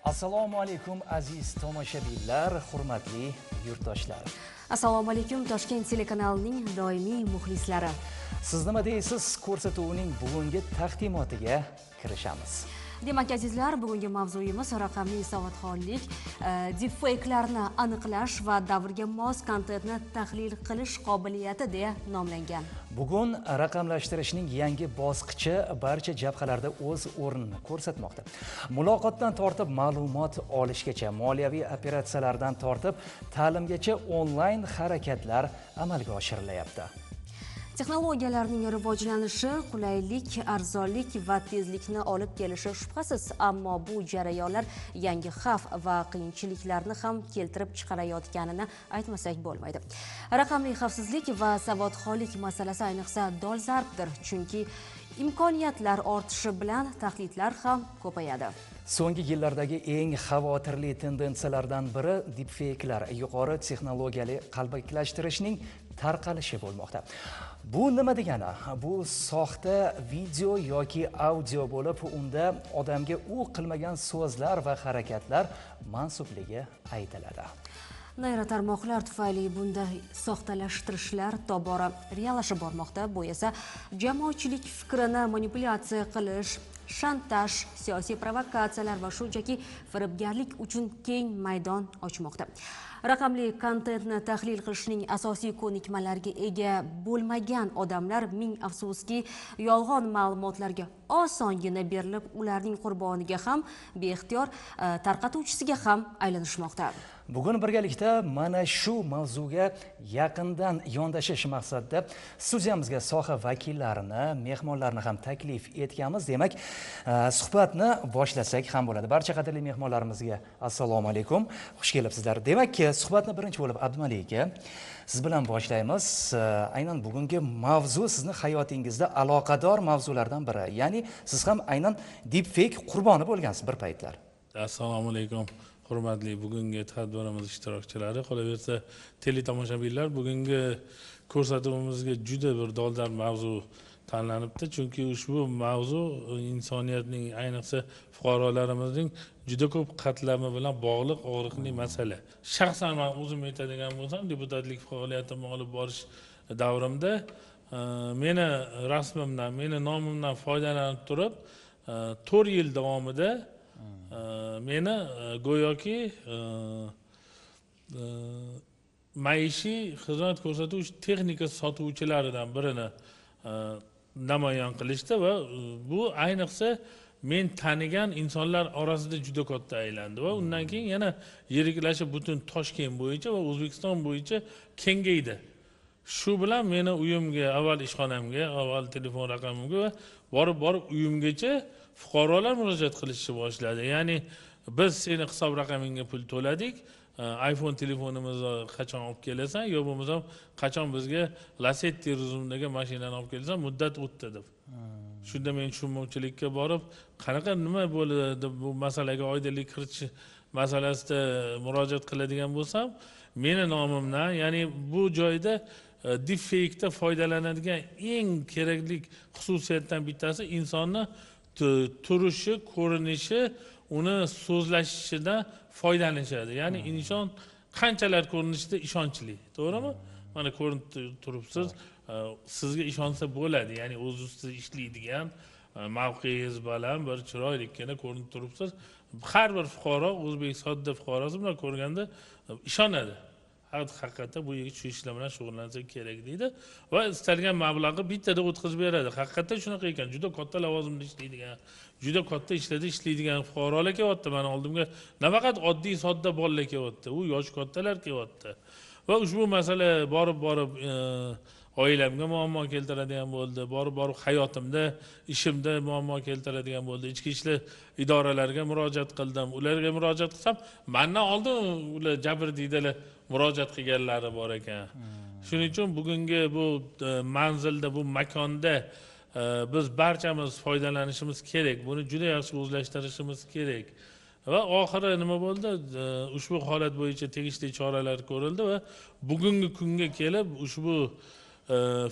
Assalomu alaykum aziz tomoshabinlar, hurmatli yurtdoshlar. Assalomu alaykum Toshkent telekanalining doimiy muxlislari. Siz nima deysiz? Ko'rsatuvining bugungi taqdimotiga kirishamiz. Demak azizlar, bugungi mavzuyimiz raqamli savodxonlik, deepfake'larni aniqlash va davrga mos kontentni tahlil qilish qobiliyati deya nomlangan. Bugun raqamlashtirishning yangi bosqichi barcha jabhalarda o'z o'rnini ko'rsatmoqda. Muloqotdan tortib ma'lumot olishgacha, moliyaviy operatsiyalardan tortib ta'limgacha onlayn harakatlar amalga oshirilyapti. Texnologiyalarning rivojlanishi qulaylik, arzonlik va tezlikni olib kelishi shubhasiz, ammo bu jarayonlar yangi xavf va qiyinchiliklarni ham keltirib chiqarayotganini aytmasak bo'lmaydi. Raqamli xavfsizlik va savodxonlik masalasi ayniqsa dolzarbdir, chunki imkoniyatlar ortishi bilan tahdidlar ham ko'payadi. So'nggi yillardagi eng xavotirli tendensiyalardan biri deepfake'lar, yuqori texnologiyali qalbakilashtirishning tarqalishi bo'lmoqda. Bu nima degani? Bu soxta video yoki audio bo'lib, unda odamga u qilmagan so'zlar va harakatlar mansubligi aytiladi. Nayrotarmoqlar tufayli bunday soxtalashtirishlar tobora reallashib bormoqda. Bu esa jamoatchilik fikrini manipulyatsiya qilish, shantaj, siyosiy provokatsiyalar va shunchaki firibgarlik uchun keng maydon ochmoqda. Raqamli kontentni tahlil qilishning asosiy ko'nikmalarga ega bo'lmagan odamlar ming afsuski yolg'on ma'lumotlarga osongina berilib, ularning qurboniga ham beixtiyor tarqatuvchisiga ham aylanishmoqda. Bugun birgalikda mana shu mavzuga yaqindan yondashish maqsadida studiyamizga soha vakillarini, mehmonlarni ham taklif etganmiz. Demak, suhbatni boshlasak ham bo'ladi. Barcha qadrli mehmonlarimizga assalomu alaykum. Xush kelibsizlar. Demak, suhbatni birinchi bo'lib Abdumalik aka, siz bilan boshlaymiz. Aynan bugungi mavzu sizni hayotingizda aloqador mavzulardan biri. Ya'ni siz ham aynan deepfake qurboni bo'lgansiz bir paytlar. Assalomu alaykum. Hurmatli bugungi tadbirimiz ishtirokchilari, qolaversa teletomoshabinlar, bugungi ko'rsatuvimizga juda bir dolzarb mavzu tanlanibdi, chunki ushbu mavzu insoniyatning, ayniqsa fuqarolarimizning juda ko'p qatlami bilan bog'liq og'riqli masala. Shaxsan men o'zim aytadigan bo'lsam, deputatlik faoliyatimni olib borish davrimda meni rasmimdan, meni nomimdan foydalanib turib 4 yil davomida meni go'yoki maishiy xizmat ko'rsatuvchi texnika sotuvchilaridan birini namoyon qilishdi va bu ayniqsa men tanigan insonlar orasida juda katta aylandi va undan keyin yana yiriklashib butun Toshkent bo'yicha va O'zbekiston bo'yicha kengaydi. Shu bilan meni uyimga, avval ishxonamga, avval telefon raqamimga va borib uyimgacha fuqarolar murojaat qilishni boshladi. Ya'ni biz seni hisob raqamingga pul to'ladik, iPhone telefonimizni qachon olib kelasan, yo bo'lmasam qachon bizga Lacetti tuzumidagi mashinani olib kelasan, muddat o'tdi deb. Shunda men tushunmovchilikka borib, qanaqa nima bo'ladi bu masalaga oydinlik kiritish masalasida murojaat qiladigan bo'lsam, meni nomimdan, ya'ni bu joyda deepfake'da foydalanadigan eng kerakli xususiyatdan bittasi insonni turishi, ko'rinishi, uni so'zlashishidan foydalanishadi. Ya'ni inson qanchalar ko'rinishida ishonchli, to'g'rimi? Mana ko'rinib turibsiz, sizga ishonsa bo'ladi. Ya'ni o'z ustida ishlaydigan, mavqeingiz baland, bir chiroylikkina ko'rinib turibsiz. Har bir fuqaro, o'zbek sodda fuqarosi bilan ko'rganda ishonadi. Haqiqatda bu yigit shu ishlar bilan shug'ullansa kerak deydi va istalgan mablag'ni bittada o'tkazib beradi. Haqiqatda shunaqa ekan, juda katta lavozimda ishlaydigan, juda katta ishlarda ishlaydigan fuqarolar kelyapti. Mana oldimga nafaqat oddiy sodda bolalar kelyapti, u yosh kattalar kelyapti. Va ushbu masala borib oilamga muammo keltiradigan bo'ldi, borib hayotimda, ishimda muammo keltiradigan bo'ldi. Ichki ishlar idoralariga murojaat qildim. Ularga murojaat qilsam, mendan oldin ular jabrdiydalar murojaat qilganlari bor ekan. Shuning uchun bugungi bu manzilda, bu makonda biz barchamiz foydalanishimiz kerak. Buni juda yaxshi o'zlashtirishimiz kerak. Va oxiri nima bo'ldi? Ushbu holat bo'yicha tegishli choralar ko'rildi va bugungi kunga kelib ushbu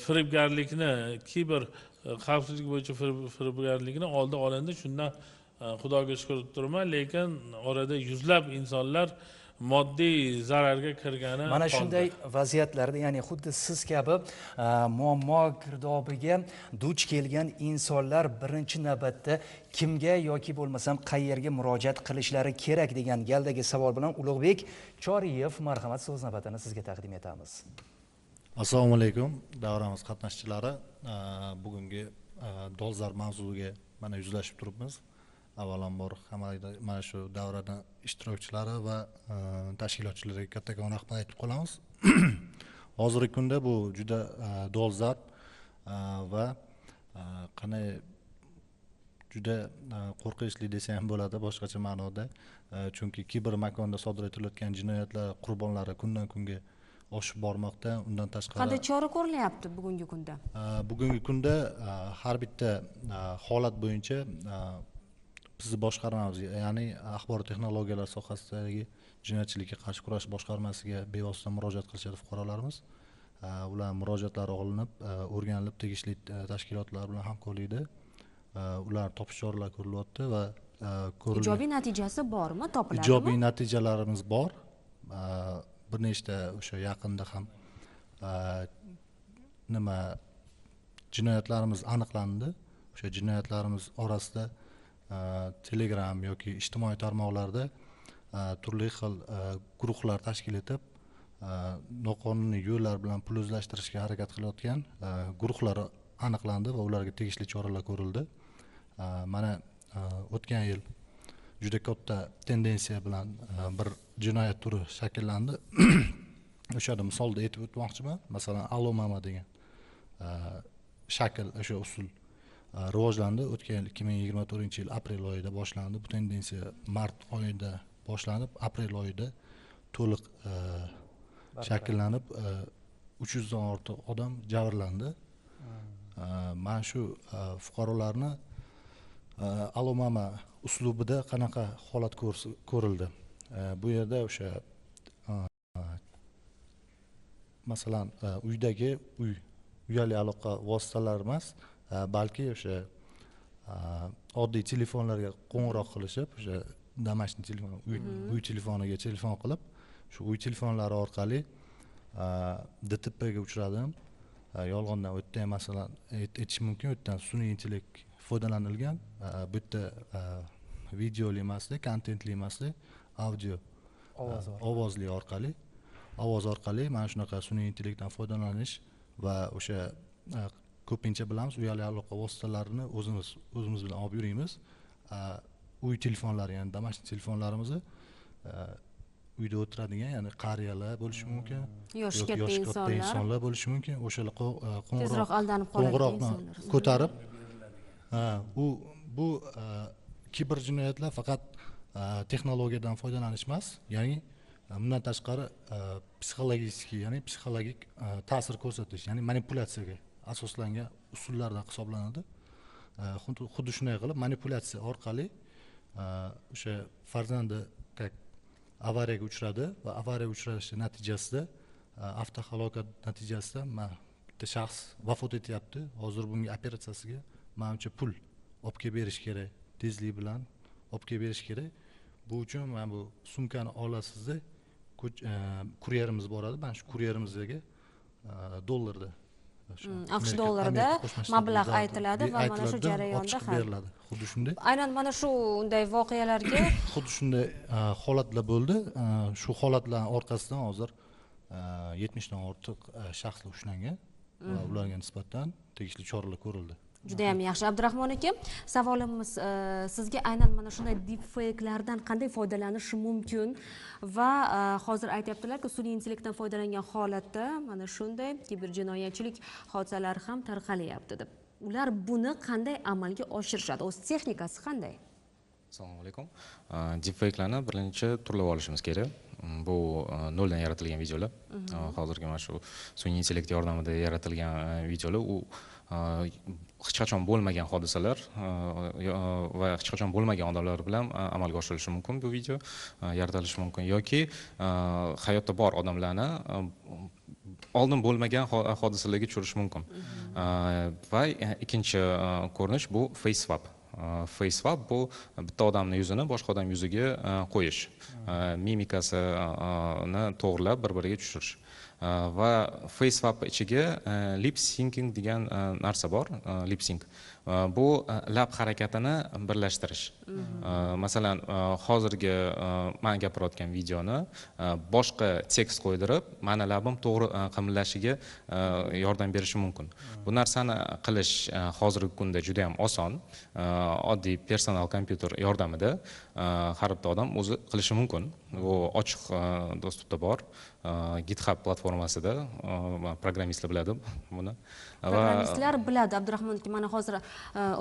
firibgarlikni, kiber xavfsizlik bo'yicha firibgarlikni oldi olindi. Shundan xudoga shukur deb turibman, lekin orada yuzlab insonlar moddiy zararga kirgani mana holda. shunday vaziyatlarda, ya'ni xuddi siz kabi muammo girdobiga duch kelgan insonlar birinchi navbatda kimga yoki bo'lmasam qayerga murojaat qilishlari kerak degan galdagi savol bilan Ulug'bek Choriyev, marhamat, so'z navbatini sizga taqdim etamiz. Assalomu alaykum, davramiz qatnashchilari. Bugungi dolzarb mavzuga mana yuzlashib turibmiz. Avvalambor mana shu davraning ishtirokchilari va tashkilotchilariga kattakon rahmat aytib qolamiz. Hozirgi kunda bu juda dolzarb va qanday juda qo'rqinchli desa ham bo'ladi boshqacha ma'noda. Chunki kiber makonda sodir etilayotgan jinoyatlar qurbonlari kundan kunga oshib bormoqda. Undan tashqari qanday chora ko'rilyapti bugungi kunda? Bugungi kunda har bitta holat bo'yicha bizni boshqarmamiz, ya'ni axborot texnologiyalari sohasidagi jinoyatchilikka qarshi kurash boshqarmasiga bevosita murojaat qilishadi fuqarolarimiz. Ular murojaatlari olinib, o'rganilib, tegishli tashkilotlar bilan hamkorlikda ular topish choralari ko'rilyapti va ijobiy natijasi bormi, topiladimi? Ijobiy natijalarimiz bor. Bir nechta o'sha yaqinda ham jinoyatlarimiz aniqlandi. O'sha jinoyatlarimiz orasida Telegram yoki ijtimoiy tarmoqlarda turli xil guruhlar tashkil etib, noqonuniy yo'llar bilan pul o'zlashtirishga harakat qilayotgan guruhlar aniqlandi va ularga tegishli choralar ko'rildi. Mana o'tgan yil juda katta tendensiya bilan bir jinoyat turi shakllandi. O'shada misolda aytib o'tmoqchiman. Masalan, Allo Mama degan shakl, o'sha usul rivojlandi. O'tgan yil 2024-yil aprel oyida boshlandi. Bu tendensiya mart oyida boshlanib, aprel oyida to'liq shakllanib, 300 dan ortiq odam jabrlandi. Mana shu fuqarolarni Allo Mama uslubida qanaqa holat ko'rildi? Bu yerda o'sha masalan uydagi uyali aloqa vositalari emas, balki o'sha oddiy telefonlarga qo'ng'iroq qilishib, o'sha domashniy telefon, uy telefoniga telefon qilib, shu uy telefonlari orqali DTPga uchradim. Yolg'ondan o'tda ham masalan aytish mumkin, o'tdan sun'iy intellekt foydalanilgan. Bu yerda videoli emasdi, kontentli emasdi, audio, ovozli orqali, ovoz orqali mana shunaqa sun'iy intellektdan foydalanish va o'sha ko'pincha bilamiz, uyali aloqa vositalarini o'zimiz bilan olib yuramiz. Uy telefonlari, ya'ni domashniy telefonlarimizni uyda o'tiradigan, ya'ni qariyalar bo'lishi mumkin, yoshi katta insonlar bo'lishi mumkin. O'shalar tezroq aldanib qoladigan insonlar ko'tarib, bu kiber jinoyatlar faqat texnologiyadan foydalanish emas, ya'ni bundan tashqari psixologik ta'sir ko'rsatish, ya'ni manipulyatsiyaga asoslangan usullardan hisoblanadi. Xuddi shunday qilib manipulyatsiya orqali o'sha farzandi avariyaga uchradi va avariyaga uchrashi natijasida, avtohalokat natijasida bitta shaxs vafot etyapti. Hozir bunga operatsiyasiga menimcha pul olib kelib berish kerak, tezlik bilan olib kelib berish kerak. Bu uchun mana bu sumkani olasizda kuryerimiz boradi. Mana shu kuryerimizga dollarda, AQSh dollarida mablag' aytiladi va mana shu jarayonda ham beriladi. Xuddi shunday. Aynan mana shu unday voqealarga xuddi shunday holatlar bo'ldi. Shu holatlar orqasidan hozir 70 dan ortiq shaxslar ushlangan va ularga nisbatan tegishli choralar ko'rildi. Juda ham yaxshi. Abdurahmon aka, savolimiz sizga aynan mana shunday deepfake'lardan qanday foydalanish mumkin va hozir aytyaptilar-ku, sun'iy intellektdan foydalangan holatda mana shunday kiberjinoyatchilik hodisalari ham tarqalyapti deb. Ular buni qanday amalga oshirishadi? O'z texnikasi qanday? Assalomu alaykum. Deepfake'larni birinchi turlab olishimiz kerak. Bu noldan yaratilgan videolar. Hozirgi mana shu sun'iy intellekt yordamida yaratilgan videolar, u hech qachon bo'lmagan hodisalar va hech qachon bo'lmagan odamlar bilan amalga oshirilishi mumkin. Bu video yaratilishi mumkin yoki hayotda bor odamlarni oldin bo'lmagan hodisalarga tushirish mumkin. Va ikkinchi ko'rinish bu face swap. face swap bu bitta odamning yuzini boshqa odam yuziga qo'yish, mimikasini to'g'rilab bir-biriga tushirish. Va face swap ichiga lip syncing degan narsa bor. Lip sync bu lab harakatini birlashtirish. Masalan, hozirgi men gapirayotgan videoni boshqa tekst qo'ydirib, meni labim to'g'ri qimillashiga yordam berishi mumkin. Bu narsani qilish hozirgi kunda juda ham oson. Oddiy personal kompyuter yordamida har bitta odam o'zi qilishi mumkin. Bu ochiq dostupda bor. GitHub platformasida programmistlar biladi buni. Programmistlar biladi. Abdurahmon aka, mana hozir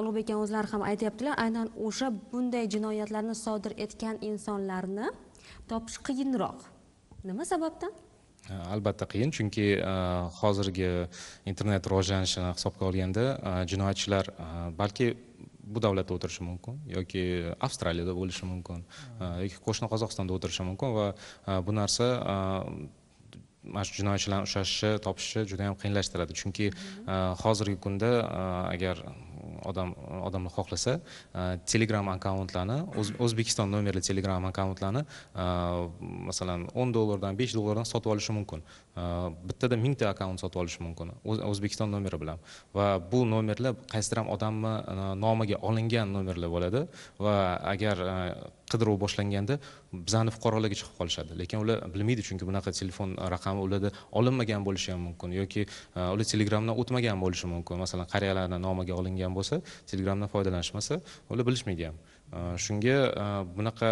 Ulug'bek aka o'zlari ham aytayaptilar, aynan o'sha bunday jinoyatlarni sodir etgan insonlarni topish qiyinroq. Nima sababdan? Albatta qiyin, chunki hozirgi internet rivojlanishini hisobga olganda jinoyatchilar balki bu davlatda o'tirishi mumkin yoki Avstraliyada bo'lishi mumkin yoki qo'shni Qozog'istonda o'tirishi mumkin va bu narsa mana shu jinoyatchilarni ushlashi, topishi juda ham qiyinlashtiradi. Chunki hozirgi kunda agar odamlar xohlasa, Telegram akkauntlarni, O'zbekiston nomerli Telegram akkauntlarni masalan $10 dan $5 dan sotib olishi mumkin. Bittada 1000 ta akkaunt sotib olishi mumkin O'zbekiston nomeri bilan. Va bu nomerlar qaysidir ham odamni nomiga olingan nomerlar bo'ladi va agar qidiruv boshlanganda bizani fuqarolarga chiqib qolishadi. Lekin ular bilmaydi, chunki bunaqa telefon raqami ularda olinmagan bo'lishi ham mumkin yoki ular Telegramdan o'tmagan bo'lishi mumkin. Masalan, qariyalarning nomiga olingan bo'lsa, Telegramdan foydalanishmasa, ular bilishmaydi ham. Shunga bunaqa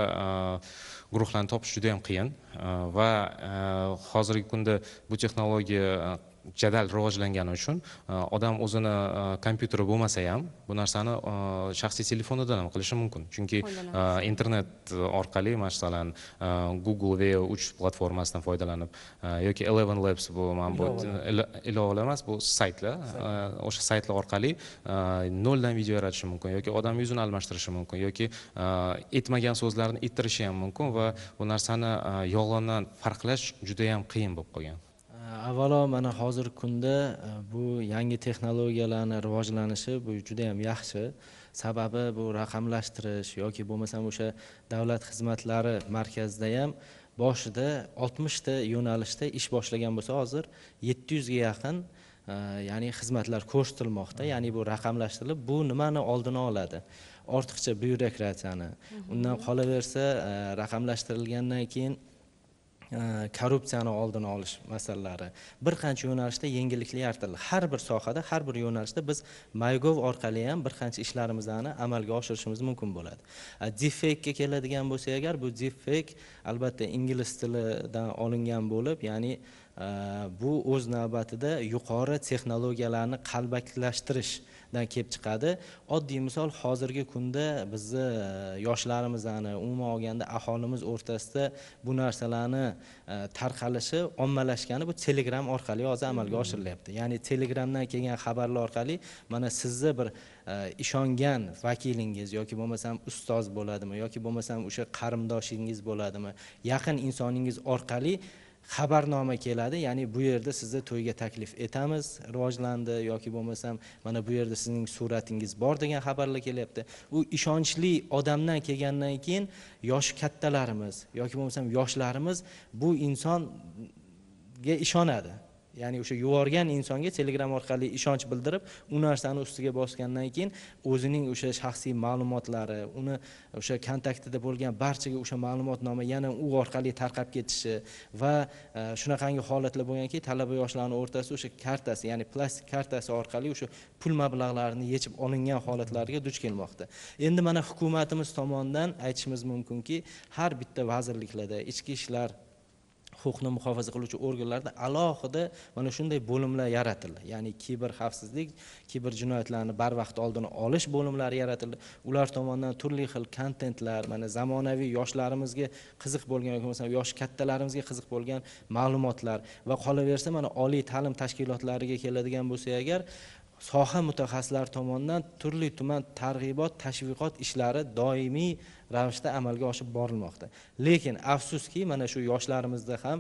guruhlarni topish juda ham qiyin va hozirgi kunda bu texnologiya jadal rivojlangani uchun odam o'zini kompyuteri bo'lmasa ham bu narsani shaxsiy telefonidan ham qilishi mumkin. Chunki internet orqali, masalan, Google VO3 platformasidan foydalanib yoki Eleven Labs bu ilovalar emas, bu saytlar, o'sha saytlar orqali noldan video yaratishi mumkin yoki odam yuzini almashtirishi mumkin yoki aytmagan so'zlarni ayttirishi ham mumkin va bu narsani yolg'ondan farqlash juda ham qiyin bo'lib qolgan. Avvalo, mana hozirgi kunda bu yangi texnologiyalarning rivojlanishi bu juda ham yaxshi. Sababi bu raqamlashtirish yoki bo'lmasam o'sha davlat xizmatlari markazida ham boshida 60 ta yo'nalishda ish boshlagan bo'lsa, hozir 700 ga yaqin ya'ni xizmatlar ko'rsatilmoqda. Ya'ni bu raqamlashtirilib, bu nimani oldini oladi? Ortiqcha byurokratiyani. Undan qolaversa, raqamlashtirilgandan keyin korrupsiyani oldini olish masalalari bir qancha yo'nalishda yengilliklar yaratildi. Har bir sohada, har bir yo'nalishda biz MyGov orqali ham bir qancha ishlarimizni amalga oshirishimiz mumkin bo'ladi. Deepfake ga keladigan bo'lsak agar, bu deepfake albatta ingliz tilidan olingan bo'lib, ya'ni bu o'z navbatida yuqori texnologiyalarni qalbakilashtirishdan kelib chiqadi. Oddiy misol, hozirgi kunda bizni yoshlarimizni, umuman olganda aholimiz o'rtasida bu narsalarni tarqalishi, ommalashgani bu Telegram orqali hozir amalga oshirilyapti. Ya'ni Telegramdan kelgan xabarlar orqali mana sizni bir ishongan vakilingiz yoki bo'lmasam ustoz bo'ladimi yoki bo'lmasam o'sha qarindoshingiz bo'ladimi, yaqin insoningiz orqali xabarnoma keladi. Ya'ni bu yerda sizni to'yga taklif etamiz, rivojlandi yoki bo'lmasam mana bu yerda sizning suratingiz bor degan xabarlar kelyapti. U ishonchli odamdan kelgandan keyin yoshi kattalarimiz yoki bo'lmasam yoshlarimiz bu insonga ishonadi. Ya'ni o'sha yuborgan insonga Telegram orqali ishonch bildirib, u narsani ustiga bosgandan keyin o'zining o'sha shaxsiy ma'lumotlari, uni o'sha kontaktida bo'lgan barchaga o'sha ma'lumotnoma yana u orqali tarqab ketishi va shunaqangi holatlar bo'lganki, talaba yoshlarning o'rtasida o'sha kartasi, ya'ni plastik kartasi orqali o'sha pul mablag'larini yechib olingan holatlarga duch kelmoqda. Endi mana hukumatimiz tomonidan aytishimiz mumkinki, har bitta vazirliklarda, ichki ishlar huquqni muhofaza qiluvchi organlarda alohida mana shunday bo'limlar yaratildi. Ya'ni kiber xavfsizlik, kiber jinoyatlarni barvaqt oldini olish bo'limlari yaratildi. Ular tomonidan turli xil kontentlar, mana zamonaviy yoshlarimizga qiziq bo'lgan yoki bo'lmasa yosh kattalarimizga qiziq bo'lgan ma'lumotlar va qolaversa mana oliy ta'lim tashkilotlariga keladigan bo'lsa agar soha mutaxassislari tomonidan turli tuman targ'ibot tashviqot ishlari doimiy ravishda amalga oshib borilmoqda. Lekin afsuski mana shu yoshlarimizda ham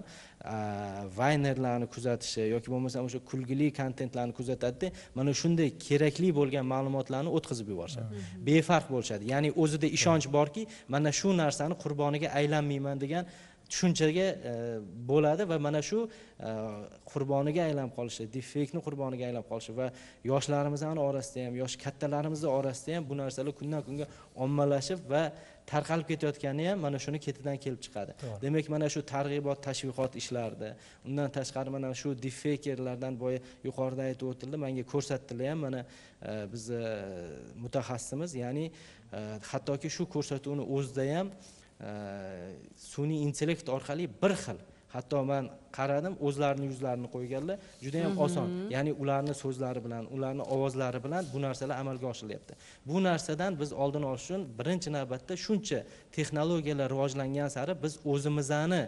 vaynerlarni kuzatishi yoki bo'lmasa o'sha kulgili kontentlarni kuzatadi, mana shunday kerakli bo'lgan ma'lumotlarni o'tkazib yuborishadi. Befarq bo'lishadi. Ya'ni o'zida ishonch borki, mana shu narsani qurboniga aylanmayman degan tushunchaga bo'ladi va mana shu qurboniga aylanib qolishi, deepfake ni qurboniga aylanib qolishi va yoshlarimizni orasida ham, yosh kattalarimiz orasida ham bu narsalar kundan kunga ommalashib va tarqalib ketayotgani ham mana shuni ketidan kelib chiqadi. Demak, mana shu targ'ibot, tashviqot ishlarida, undan tashqari mana shu deepfakerlardan boya yuqorida aytib o'tildi, menga ko'rsatdilar ham mana biz mutaxassisimiz, ya'ni hattoki shu ko'rsatuvni o'zida ham sun'iy intellekt orqali bir xil, hatto men qaradim, o'zlarining yuzlarini qo'yganlar, juda ham oson. Ya'ni ularning so'zlari bilan, ularning ovozlari bilan bu narsalar amalga oshiryapti. Bu narsadan biz oldin olish uchun birinchi navbatda shuncha texnologiyalar rivojlangan sari biz o'zimizni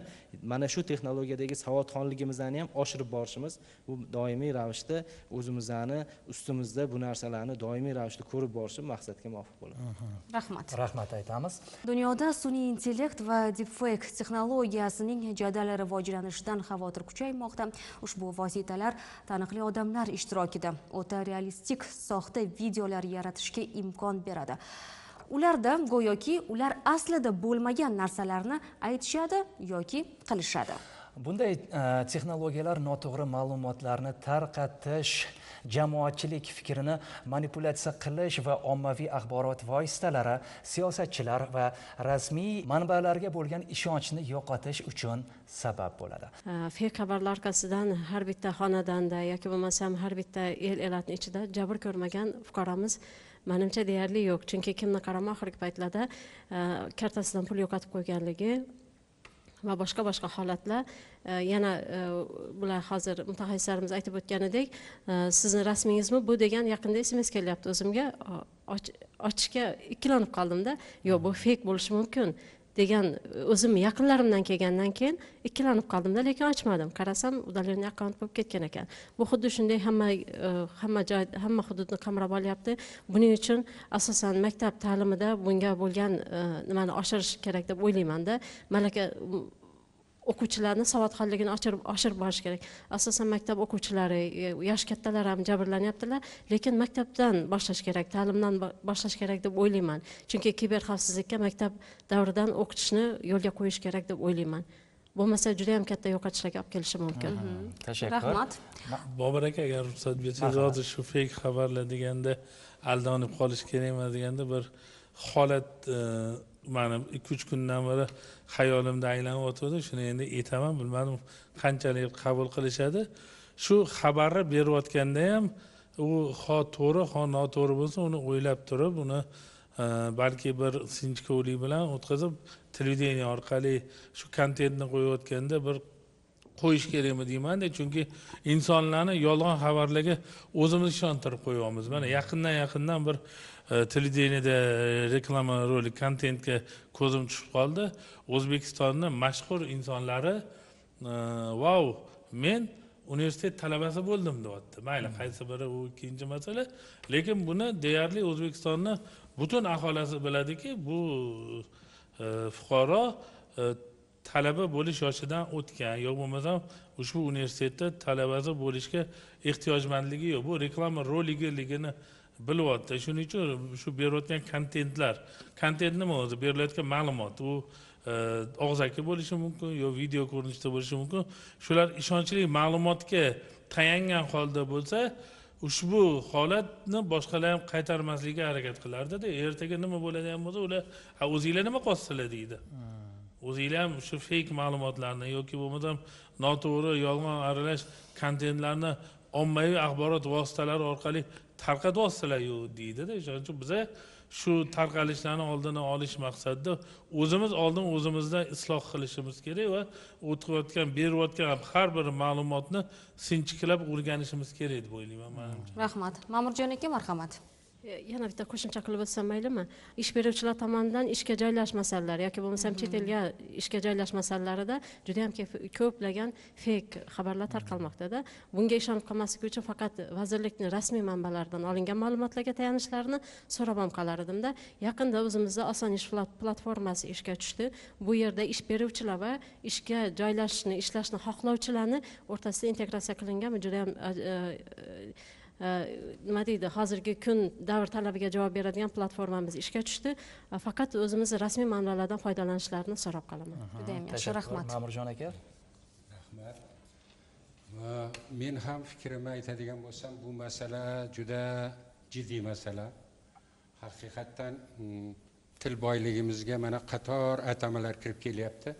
mana shu texnologiyadagi savodxonligimizni ham oshirib borishimiz, bu doimiy ravishda o'zimizni ustimizda bu narsalarni doimiy ravishda ko'rib borishimiz maqsadga muvofiq bo'ladi. Rahmat. Rahmat aytamiz. Dunyoda sun'iy intellekt va deepfake texnologiyasining jadal rivojlanishidan xavotir kuchaymoqda. Ushbu vositalar taniqli odamlar ishtirokida o'ta realistik soxta videolar yaratishga imkon beradi. Ularda go'yoki ular aslida bo'lmagan narsalarni aytishadi yoki qilishadi. Bunday texnologiyalar noto'g'ri ma'lumotlarni tarqatish, jamoatchilik fikrini manipulyatsiya qilish va ommaviy axborot vositalari, siyosatchilar va rasmiy manbalarga bo'lgan ishonchni yo'qotish uchun sabab bo'ladi. Fake xabarlar orqasidan har bitta xonadonda yoki bo'lmasam har bitta el-elatni ichida jabr ko'rmagan fuqaromiz menimcha deyarli yo'q. Chunki kimni qarama oxirgi paytlarda kartasidan pul yo'qotib qo'yganligi va boshqa holatlar, yana bular hozir mutaxassislarimiz aytib o'tganidek, sizni rasmingizmi bu degan yaqinda SMS kelyapti o'zimga, ochishga ikkilanib qoldimda, yo'q bu fake bo'lishi mumkin degan o'zim yaqinlarimdan kelgandan keyin ikkilanib qoldimda, lekin ochmadim. Qarasam, udalerni akkaunt bo'lib ketgan ekan. Bu xuddi shunday hamma hududni qamrab olyapti. Buning uchun asosan maktab ta'limida bunga bo'lgan nimani oshirish kerak deb o'ylayman-da. Malaka o'quvchilarning savodxonligini oshirib borish kerak. Asosan maktab o'quvchilari, yosh kattalar ham jabrlanyaptilar, lekin maktabdan boshlash kerak, ta'limdan boshlash kerak deb o'ylayman. Chunki kiber xavfsizlikka maktab davridan o'qitishni yo'lga qo'yish kerak deb o'ylayman. Bo'lmasa juda ham katta yo'qotishlarga olib kelishi mumkin. Tashakkur. Rahmat. Bobur aka, agar ruxsat bersangiz, hozir shu fake xabarlar deganda aldanib qolish kerak emas deganda bir holat meni 2-3 kundan beri xayolimda aylanib o'tdi. Shuni endi aytaman, bilmadim qanchalik qabul qilishadi. Shu xabarni berayotganda ham u to'g'ri, noto'g'ri bo'lsa, uni o'ylab turib, uni balki bir sinchkovlik bilan o'tkazib, televideniya orqali shu kontentni qo'yayotganda bir qo'yish kerakmi deyman-da, chunki insonlarni yolg'on xabarlarga o'zimiz ishontirib qo'yamiz. Mana yaqindan bir televideniyada reklama rolik kontentga ko'zim tushib qoldi. O'zbekistonning mashhur insonlari "Vau, men universitet talabasi bo'ldim" deyapti. Mayli, qaysi biri u ikkinchi masala, lekin buni deyarli O'zbekistonning butun aholisi biladiki, bu fuqaro talaba bo'lish yoshidan o'tgan yoki bo'lmasam ushbu universitetda talabasi bo'lishga ehtiyojmandligi yo'q. Bu reklama roligini bilyapti. Shuning uchun shu berayotgan kontent nima o'zi, berilayotgan ma'lumot, u og'zaki bo'lishi mumkin, yo video ko'rinishda bo'lishi mumkin. Shular ishonchli ma'lumotga tayangan holda bo'lsa, ushbu holatni boshqalar ham qaytarmaslikka harakat qilardi-da. Ertaga nima bo'ladigan bo'lsa, ular o'zinglar nima qilsizlar deydi. O'zinglar ham shu fake ma'lumotlarni yoki bo'lmasam noto'g'ri, yolg'on aralash kontentlarni ommaviy axborot vositalari orqali tarqatyapsizlar deydi-da. Shuning uchun biz shu tarqalishlarni oldini olish maqsadida o'zimizda isloh qilishimiz kerak va o'tayotgan, berayotgan har bir ma'lumotni sinchiklab o'rganishimiz kerak deb o'ylayman. Rahmat. Ma'murjon aka, marhamat. yana bitta qo'shimcha qilib o'tsam maylimi? Ish beruvchilar tomonidan ishga joylash masalalari yoki bo'lmasam chet elga ishga joylash masalalarida juda ham ko'plagan fake xabarlar tarqalmoqda-da. Bunga ishonib qolmaslik uchun faqat vazirlikning rasmiy manbalaridan olingan ma'lumotlarga tayanishlarini so'rab ham qolar edimda. Yaqinda o'zimizda Oson ish platformasi ishga tushdi. Bu yerda ish beruvchilar va ishga joylashishni, ishlashni xohlovchilarni o'rtasida integratsiya qilingan juda ham nima deydi, hozirgi kun davr talabiga javob beradigan platformamiz ishga tushdi. Faqat o'zimiz rasmiy manbalardan foydalanishlarini so'rab qolaman. Juda ham yaxshi, rahmat. Ma'murjon aka. Rahmat. Men ham fikrimni aytadigan bo'lsam, bu masala juda jiddiy masala. Haqiqatdan til boyligimizga mana qator atamalar kirib kelyapti.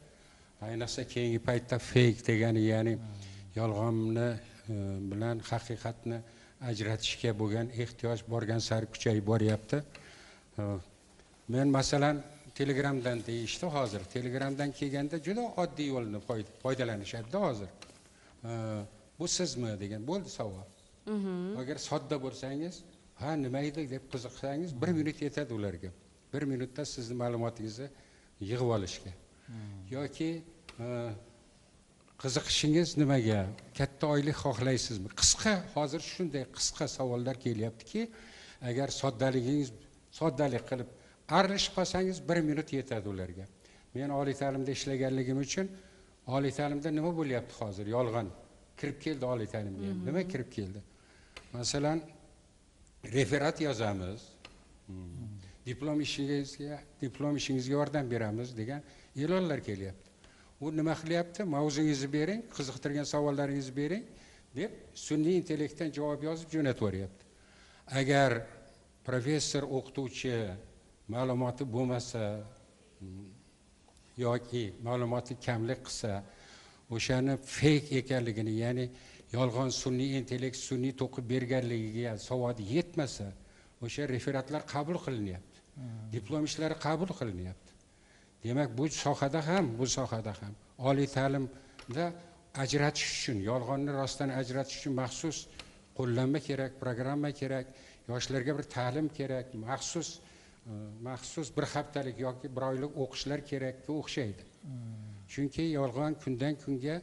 Ayniqsa keyingi paytda fake degani, ya'ni yolg'onni bilan haqiqatni ajratishga bo'lgan ehtiyoj borgan sari kuchayib boryapti. Men masalan Telegramdan deyishdi hozir. Telegramdan kelganda juda oddiy yo'lni foydalanishadi hozir. Bu sizmi degan bo'ldi savol. Agar sodda bo'lsangiz, ha nima edi deb qiziqsangiz 1 minut yetadi ularga. 1 minutda sizning ma'lumotingizni yig'ib olishga. Yoki qiziqishingiz nimaga? Katta oylik xohlaysizmi? Qisqa, hozir shunday qisqa savollar kelyaptiki, agar soddalik qilib aralashib qolsangiz 1 minut yetadi ularga. Men oliy ta'limda ishlaganligim uchun oliy ta'limda nima bo'lyapti hozir? Yolg'on kirib keldi oliy ta'limga. Nima kirib keldi? Masalan, referat yozamiz. Diplom ishingizga yordam beramiz degan e'lonlar kelyapti. U nima qilyapti? Mavzungizni bering, qiziqtirgan savollaringizni bering deb sun'iy intellektdan javob yozib jo'natib yuboryapti. Agar professor, o'qituvchi ma'lumoti bo'lmasa yoki ma'lumoti kamlik qilsa, o'shani fake ekanligini, ya'ni yolg'on sun'iy intellekt sun'iy to'qib berganligiga savodi yetmasa, o'sha referatlar qabul qilinyapti. Diplom ishlari qabul qilinyapti. Demak, bu sohada ham oliy ta'limda ajratish uchun, yolg'onni rostdan ajratish uchun maxsus qo'llanma kerak, programma kerak, yoshlarga bir ta'lim kerak, maxsus bir haftalik yoki bir oylik o'qishlar kerakga o'xshaydi. Chunki yolg'on kundan kunga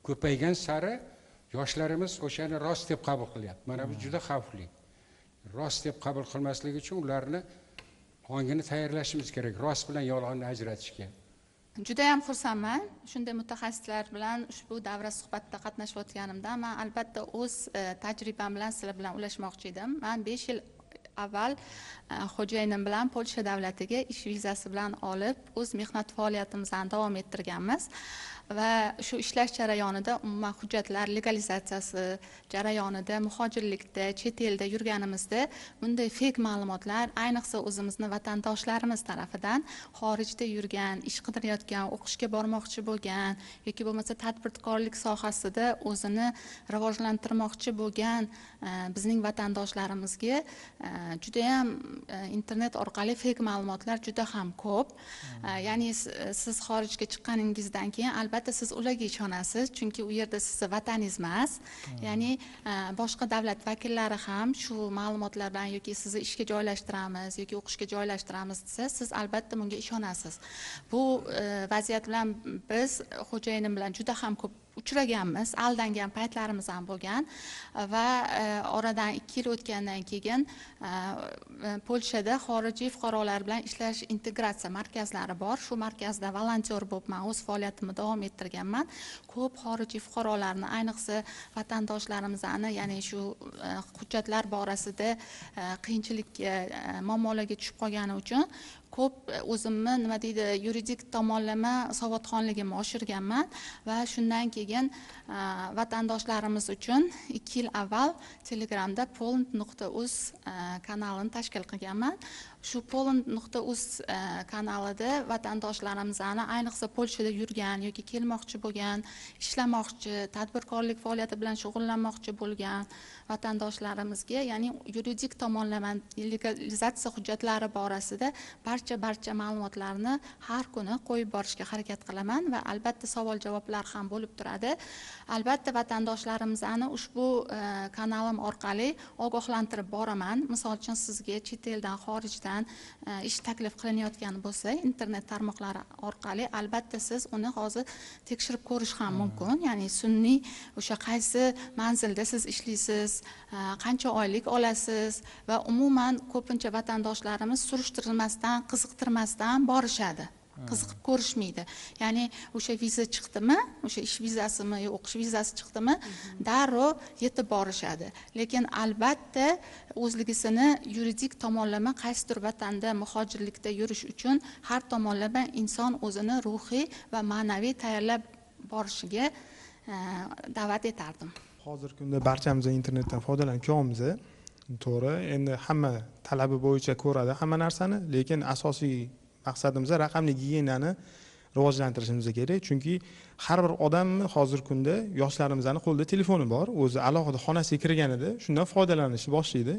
ko'paygan sari yoshlarimiz o'shani rost deb qabul qilyapti. Mana bu juda xavfli. Rost deb qabul qilmaslik uchun ularni ongini tayyorlashimiz kerak, rost bilan yolg'onni ajratishga. Juda ham xursandman. Shunday mutaxassislar bilan ushbu davra suhbatda qatnashayotganimda men albatta o'z tajribam bilan sizlar bilan ulashmoqchi edim. Men 5 yil avval xo'jayinim bilan Polsha davlatiga ish vizasi bilan olib, o'z mehnat faoliyatimizni davom ettirganmiz. Va shu ishlash jarayonida umuman hujjatlar legalizatsiyasi jarayonida, muhojirlikda, chet elda yurganimizda bunday fake ma'lumotlar, ayniqsa o'zimizni vatandoshlarimiz tarafidan xorijda yurgan, ish qidirayotgan, o'qishga bormoqchi bo'lgan yoki bo'lmasa tadbirkorlik sohasida o'zini rivojlantirmoqchi bo'lgan bizning vatandoshlarimizga juda ham internet orqali fake ma'lumotlar juda ham ko'p. Ya'ni siz xorijga chiqqaningizdan keyin albatta siz ularga ishonasiz, chunki u yerda sizning vataningiz emas. Ya'ni boshqa davlat vakillari ham shu ma'lumotlar bilan yoki sizni ishga joylashtiramiz yoki o'qishga joylashtiramiz desa, siz albatta bunga ishonasiz. Bu vaziyat bilan biz xo'jayinim bilan juda ham ko'p uchraganmiz, aldangan paytlarimiz ham bo'lgan va oradan 2 yil o'tgandan keyin Polshada xorijiy fuqarolar bilan ishlash integratsiya markazlari bor. Shu markazda volontyor bo'lib men o'z faoliyatimni davom ettirganman. Ko'p xorijiy fuqarolarni, ayniqsa vatandoshlarimizni, ya'ni shu hujjatlar borasida qiyinchilikka, muammolarga tushib qolgani uchun ko'p o'zimni nima deydi, yuridik tomonlama savodxonligimni oshirganman va shundan keyin vatandoshlarimiz uchun 2 yil avval Telegramda poland.uz kanalini tashkil qilganman. shu poland.uz kanalida vatandoshlarimizni ayniqsa Polshada yurgan yoki kelmoqchi bo'lgan, ishlamoqchi, tadbirkorlik faoliyati bilan shug'ullanmoqchi bo'lgan vatandoshlarimizga, ya'ni yuridik tomonlama legalizatsiya hujjatlari borasida barcha ma'lumotlarni har kuni qo'yib borishga harakat qilaman va albatta savol-javoblar ham bo'lib turadi. Albatta vatandoshlarimizni ushbu kanalim orqali ogohlantirib boraman. Misol uchun sizga chet eldan, xorijdan ish taklif qilinayotgan bo'lsa, internet tarmoqlari orqali albatta siz uni hozir tekshirib ko'rish ham mumkin. Ya'ni sun'iy o'sha qaysi manzilda siz ishlaysiz, qancha oylik olasiz va umuman ko'pincha vatandoshlarimiz surishtirmasdan, qiziqtirmasdan borishadi. Qiziqib ko'rishmaydi. Ya'ni o'sha viza chiqdimi, o'sha ish vizasimi, yo o'qish vizasi chiqdimi, darrov yetib borishadi. Lekin albatta o'zligisini yuridik tomonlama qaysidir vatanda muhojirlikda yurish uchun har tomonlama inson o'zini ruhiy va ma'naviy tayyorlab borishiga da'vat etardim. Hozirgi kunda barchamiz internetdan foydalanib ko'ramiz. To'g'ri, endi hamma talabi bo'yicha ko'radi hamma narsani, lekin asosiy maqsadimiz raqamli gigiyenani rivojlantirishimiz kerak. Chunki har bir odamni hozirgi kunda yoshlarimizni qo'lida telefoni bor, o'zi alohida xonasiga kirganida shundan foydalanishni boshlaydi.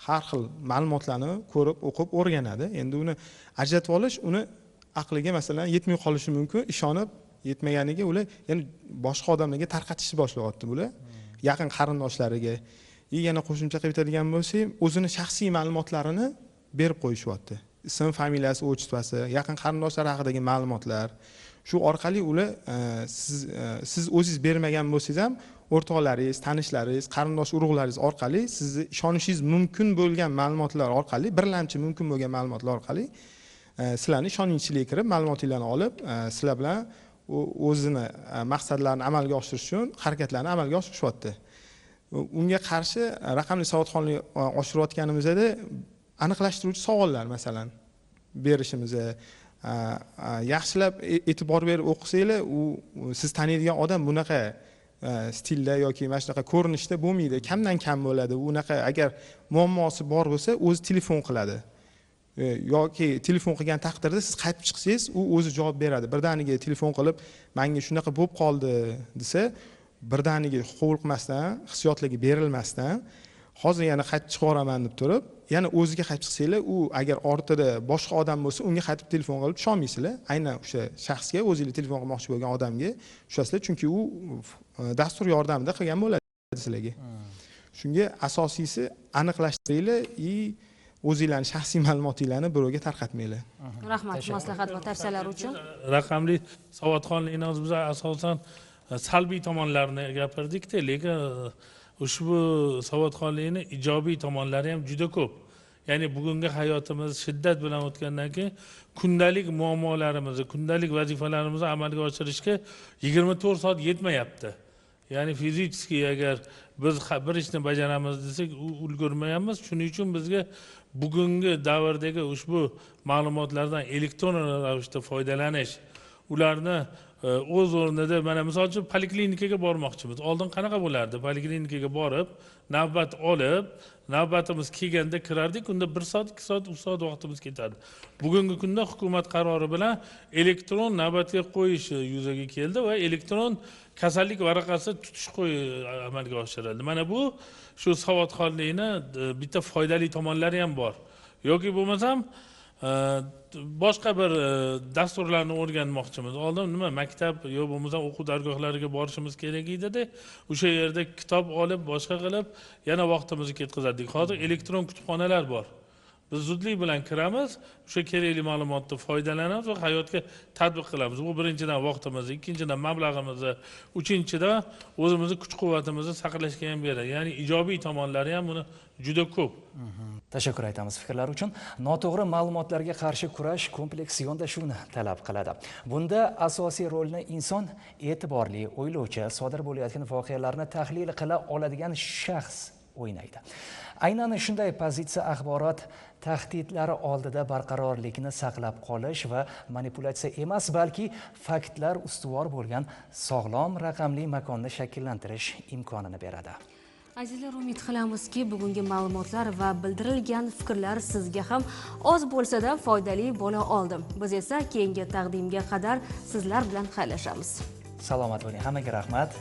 Har xil ma'lumotlarni ko'rib, o'qib, o'rganadi. Endi uni ajratib olish uni aqliga masalan yetmay qolishi mumkin, ishonib yetmaganiga ular yana boshqa odamlarga tarqatishni boshlayapti bular. Yaqin qarindoshlariga. Yana qo'shimcha qilib aytadigan bo'lsak, o'zini shaxsiy ma'lumotlarini berib qo'yishyapti. Ism, familiyasi, o'chitmasi, yaqin qarindoshlar haqidagi ma'lumotlar. Shu orqali ular siz o'zingiz bermagan bo'lsangiz ham o'rtoqlaringiz, tanishlaringiz, qarindosh urug'laringiz orqali sizni ishonishingiz mumkin bo'lgan ma'lumotlar orqali, birlamchi mumkin bo'lgan ma'lumotlar orqali sizlarning ishonchingizga kirib, ma'lumotinglarni olib, sizlar bilan o'zini maqsadlarini amalga oshirish uchun harakatlarni amalga oshirishyapti. Unga qarshi raqamli savodxonlik oshirayotganimizda aniqlashtiruvchi savollar masalan berishimiz, yaxshilab e'tibor berib o'qisanglar, u siz taniydigan odam bunaqa stilda yoki mana shunaqa ko'rinishda bo'lmaydi, kamdan kam bo'ladi. Unaqa agar muammosi bor bo'lsa, o'zi telefon qiladi. Yoki telefon qilgan taqdirda siz qaytib chiqsangiz, u o'zi javob beradi. Birdaniga telefon qilib, menga shunaqa bo'lib qoldi desa, birdaniga hovliqmasdan, hissiyotlarga berilmasdan, hozir yana qaytib chiqaboraman deb turib, yana o'ziga qaytib chiqsanglar, u agar ortida boshqa odam bo'lsa, unga qaytib telefon qilib tusholmaysizlar. Aynan o'sha shaxsga, o'zingizlar telefon qilmoqchi bo'lgan odamga tushasizlar, chunki u dastur yordamida qilgan bo'ladi sizlarga. Shunga asosiysi aniqlashtiringlar va o'zingizlarning shaxsiy ma'lumotinglarni birovga tarqatmanglar. Rahmat maslahat va tavsiyalar uchun. Raqamli savodxonlikni biz asosan salbiy tomonlarini gapirdik-da, lekin ushbu savodxonlikni ijobiy tomonlari ham juda ko'p. Ya'ni bugungi hayotimiz shiddat bilan o'tgandan keyin kundalik muammolarimizni, kundalik vazifalarimizni amalga oshirishga 24 soat yetmayapti. Ya'ni fiziki agar biz bir ishni bajaramiz desak, ulgurmayapmiz. Shuning uchun bizga bugungi davrdagi ushbu ma'lumotlardan elektron ravishda foydalanish, ularni o'z o'rnida, mana misol uchun poliklinikaga bormoqchimiz. Oldin qanaqa bo'lardi? Poliklinikaga borib, navbat olib, navbatimiz kelganda kirardik, unda 1 soat, 2 soat, 3 soat vaqtimiz ketadi. Bugungi kunda hukumat qarori bilan elektron navbatga qo'yish yuzaga keldi va elektron kasallik varaqasi tutish amalga oshirildi. Mana bu shu savodxonlikni bitta foydali tomonlari ham bor. Yoki bo'lmasam boshqa bir dasturlarni o'rganmoqchimiz. Oldin nima maktab yo bo'lmasa o'quv dargohlariga borishimiz kerak edi-da, o'sha yerda kitob olib, boshqa qilib yana vaqtimizni ketkazardik. Hozir elektron kutubxonalar bor. Biz zudlik bilan kiramiz, o'sha kerakli ma'lumotdan foydalanamiz va hayotga tatbiq qilamiz. Bu birinchidan vaqtimizni, ikkinchidan mablag'imizni, uchinchidan o'zimizning kuch-quvvatimizni saqlashga ham beradi. Ya'ni ijobiy tomonlari ham buni juda ko'p. Tashakkur aytamiz fikrlar uchun. Noto'g'ri ma'lumotlarga qarshi kurash kompleks yondashuvni talab qiladi. Bunda asosiy rolni inson e'tiborli, o'ylovchi, sodir bo'layotgan voqealarni tahlil qila oladigan shaxs o'ynaydi. Aynan shunday pozitsiya axborot tahdidlari oldida barqarorlikni saqlab qolish va manipulyatsiya emas, balki faktlar ustuvor bo'lgan sog'lom raqamli makonni shakllantirish imkonini beradi. Azizlar, umid qilamizki, bugungi ma'lumotlar va bildirilgan fikrlar sizga ham oz bo'lsa-da foydali bo'la oldi. Biz esa keyingi taqdimga qadar sizlar bilan xayrlashamiz. Salomat bo'ling. Hammaga rahmat.